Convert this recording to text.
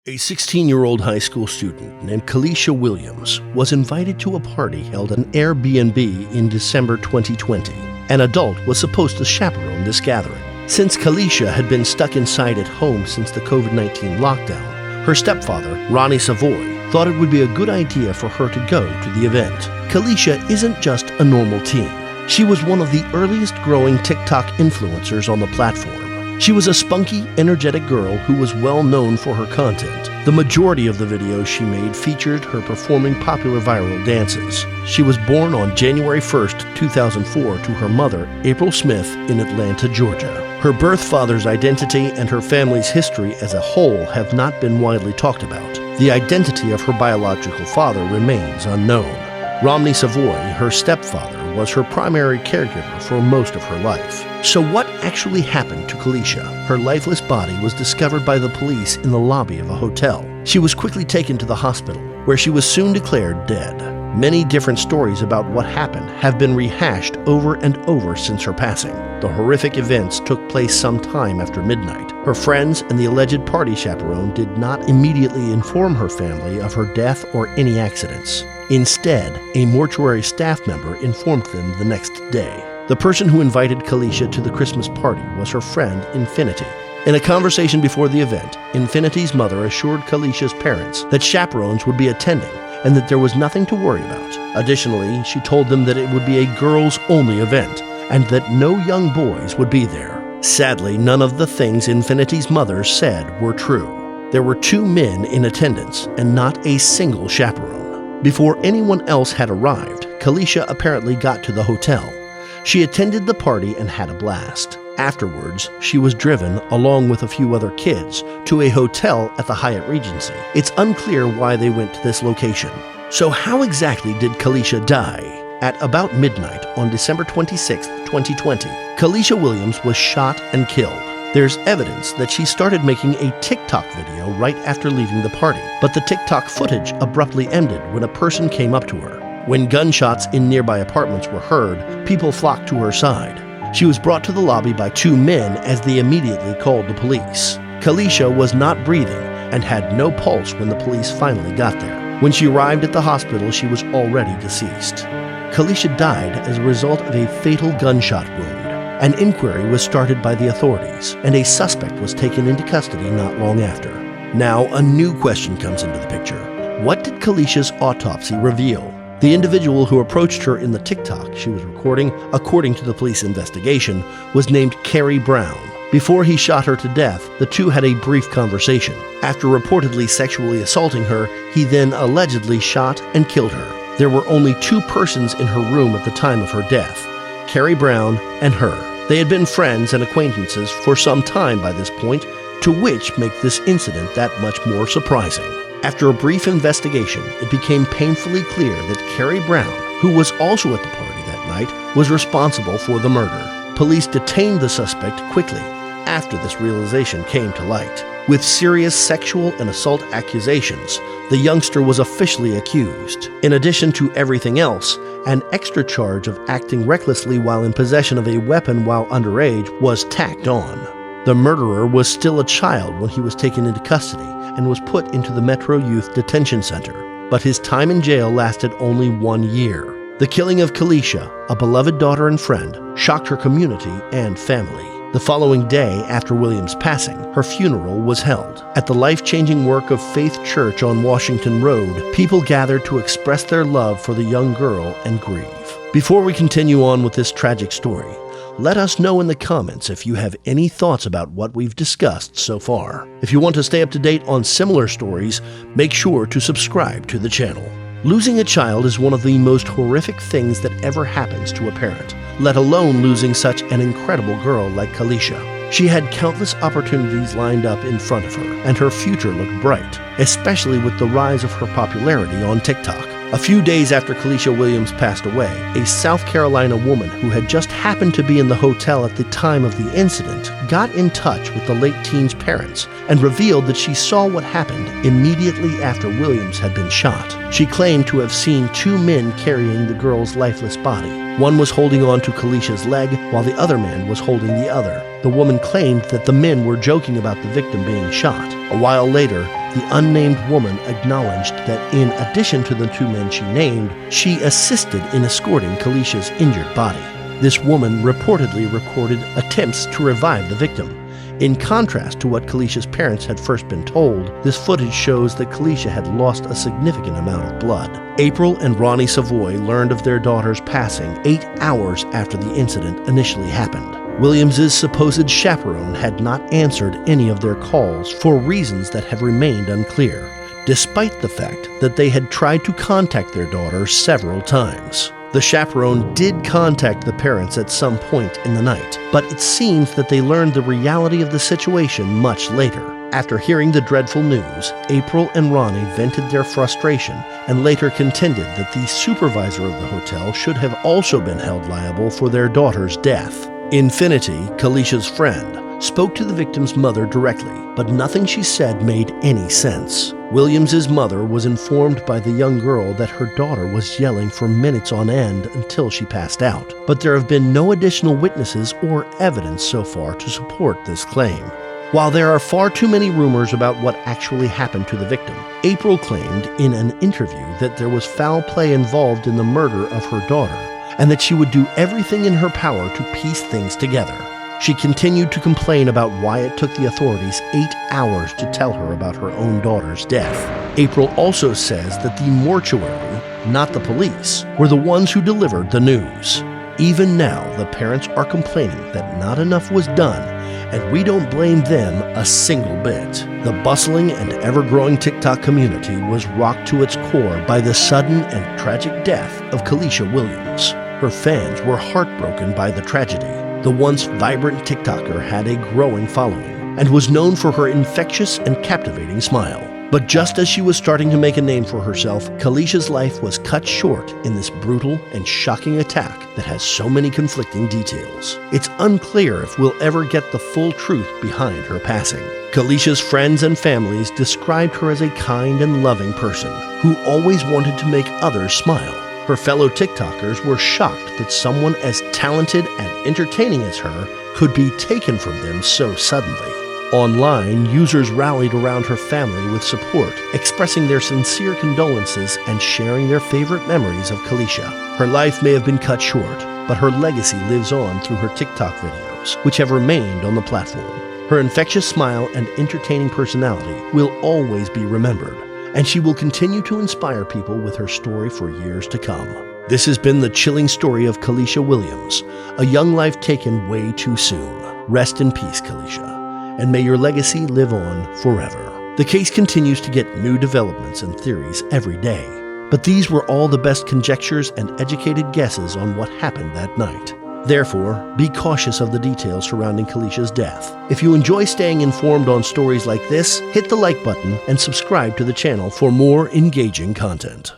A 16-year-old high school student named Kalecia Williams was invited to a party held at an Airbnb in December 2020. An adult was supposed to chaperone this gathering. Since Kalecia had been stuck inside at home since the COVID-19 lockdown, her stepfather, Ronnie Savoy, thought it would be a good idea for her to go to the event. Kalecia isn't just a normal teen. She was one of the earliest growing TikTok influencers on the platform. She was a spunky, energetic girl who was well known for her content. The majority of the videos she made featured her performing popular viral dances. She was born on January 1st, 2004 to her mother, April Smith, in Atlanta, Georgia. Her birth father's identity and her family's history as a whole have not been widely talked about. The identity of her biological father remains unknown. Ronnie Savoy, her stepfather, was her primary caregiver for most of her life. So what actually happened to Kalecia? Her lifeless body was discovered by the police in the lobby of a hotel. She was quickly taken to the hospital, where she was soon declared dead. Many different stories about what happened have been rehashed over and over since her passing. The horrific events took place sometime after midnight. Her friends and the alleged party chaperone did not immediately inform her family of her death or any accidents. Instead, a mortuary staff member informed them the next day. The person who invited Kalecia to the Christmas party was her friend, Infinity. In a conversation before the event, Infinity's mother assured Kalecia's parents that chaperones would be attending and that there was nothing to worry about. Additionally, she told them that it would be a girls-only event and that no young boys would be there. Sadly, none of the things Infinity's mother said were true. There were 2 men in attendance and not a single chaperone. Before anyone else had arrived, Kalecia apparently got to the hotel. She attended the party and had a blast. Afterwards, she was driven, along with a few other kids, to a hotel at the Hyatt Regency. It's unclear why they went to this location. So how exactly did Kalecia die? At about midnight on December 26, 2020, Kalecia Williams was shot and killed. There's evidence that she started making a TikTok video right after leaving the party, but the TikTok footage abruptly ended when a person came up to her. When gunshots in nearby apartments were heard, people flocked to her side. She was brought to the lobby by 2 men as they immediately called the police. Kalecia was not breathing and had no pulse when the police finally got there. When she arrived at the hospital, she was already deceased. Kalecia died as a result of a fatal gunshot wound. An inquiry was started by the authorities, and a suspect was taken into custody not long after. Now, a new question comes into the picture. What did Kalecia's autopsy reveal? The individual who approached her in the TikTok she was recording, according to the police investigation, was named Carrie Brown. Before he shot her to death, the two had a brief conversation. After reportedly sexually assaulting her, he then allegedly shot and killed her. There were only 2 persons in her room at the time of her death, Carrie Brown and her. They had been friends and acquaintances for some time by this point, to which make this incident that much more surprising. After a brief investigation, it became painfully clear that Carrie Brown, who was also at the party that night, was responsible for the murder. Police detained the suspect quickly after this realization came to light. With serious sexual and assault accusations, the youngster was officially accused. In addition to everything else, an extra charge of acting recklessly while in possession of a weapon while underage was tacked on. The murderer was still a child when he was taken into custody and was put into the Metro Youth Detention Center, but his time in jail lasted only 1 year. The killing of Kalecia, a beloved daughter and friend, shocked her community and family. The following day after Williams' passing, her funeral was held. At the life-changing work of Faith Church on Washington Road, people gathered to express their love for the young girl and grieve. Before we continue on with this tragic story, let us know in the comments if you have any thoughts about what we've discussed so far. If you want to stay up to date on similar stories, make sure to subscribe to the channel. Losing a child is one of the most horrific things that ever happens to a parent, let alone losing such an incredible girl like Kalecia. She had countless opportunities lined up in front of her, and her future looked bright, especially with the rise of her popularity on TikTok. A few days after Kalecia Williams passed away, a South Carolina woman who had just happened to be in the hotel at the time of the incident got in touch with the late teen's parents and revealed that she saw what happened immediately after Williams had been shot. She claimed to have seen 2 men carrying the girl's lifeless body. One was holding on to Kalecia's leg, while the other man was holding the other. The woman claimed that the men were joking about the victim being shot. A while later, the unnamed woman acknowledged that in addition to the two men she named, she assisted in escorting Kalecia's injured body. This woman reportedly recorded attempts to revive the victim. In contrast to what Kalecia's parents had first been told, this footage shows that Kalecia had lost a significant amount of blood. April and Ronnie Savoy learned of their daughter's passing 8 hours after the incident initially happened. Williams's supposed chaperone had not answered any of their calls for reasons that have remained unclear, despite the fact that they had tried to contact their daughter several times. The chaperone did contact the parents at some point in the night, but it seems that they learned the reality of the situation much later. After hearing the dreadful news, April and Ronnie vented their frustration and later contended that the supervisor of the hotel should have also been held liable for their daughter's death. Infinity, Kalecia's friend, spoke to the victim's mother directly, but nothing she said made any sense. Williams's mother was informed by the young girl that her daughter was yelling for minutes on end until she passed out, but there have been no additional witnesses or evidence so far to support this claim. While there are far too many rumors about what actually happened to the victim, April claimed in an interview that there was foul play involved in the murder of her daughter, and that she would do everything in her power to piece things together. She continued to complain about why it took the authorities 8 hours to tell her about her own daughter's death. April also says that the mortuary, not the police, were the ones who delivered the news. Even now, the parents are complaining that not enough was done, and we don't blame them a single bit. The bustling and ever-growing TikTok community was rocked to its core by the sudden and tragic death of Kalecia Williams. Her fans were heartbroken by the tragedy. The once vibrant TikToker had a growing following and was known for her infectious and captivating smile. But just as she was starting to make a name for herself, Kalecia's life was cut short in this brutal and shocking attack that has so many conflicting details. It's unclear if we'll ever get the full truth behind her passing. Kalecia's friends and families described her as a kind and loving person who always wanted to make others smile. Her fellow TikTokers were shocked that someone as talented and entertaining as her could be taken from them so suddenly. Online, users rallied around her family with support, expressing their sincere condolences and sharing their favorite memories of Kalecia. Her life may have been cut short, but her legacy lives on through her TikTok videos, which have remained on the platform. Her infectious smile and entertaining personality will always be remembered, and she will continue to inspire people with her story for years to come. This has been the chilling story of Kalecia Williams, a young life taken way too soon. Rest in peace, Kalecia, and may your legacy live on forever. The case continues to get new developments and theories every day, but these were all the best conjectures and educated guesses on what happened that night. Therefore, be cautious of the details surrounding Kalecia's death. If you enjoy staying informed on stories like this, hit the like button and subscribe to the channel for more engaging content.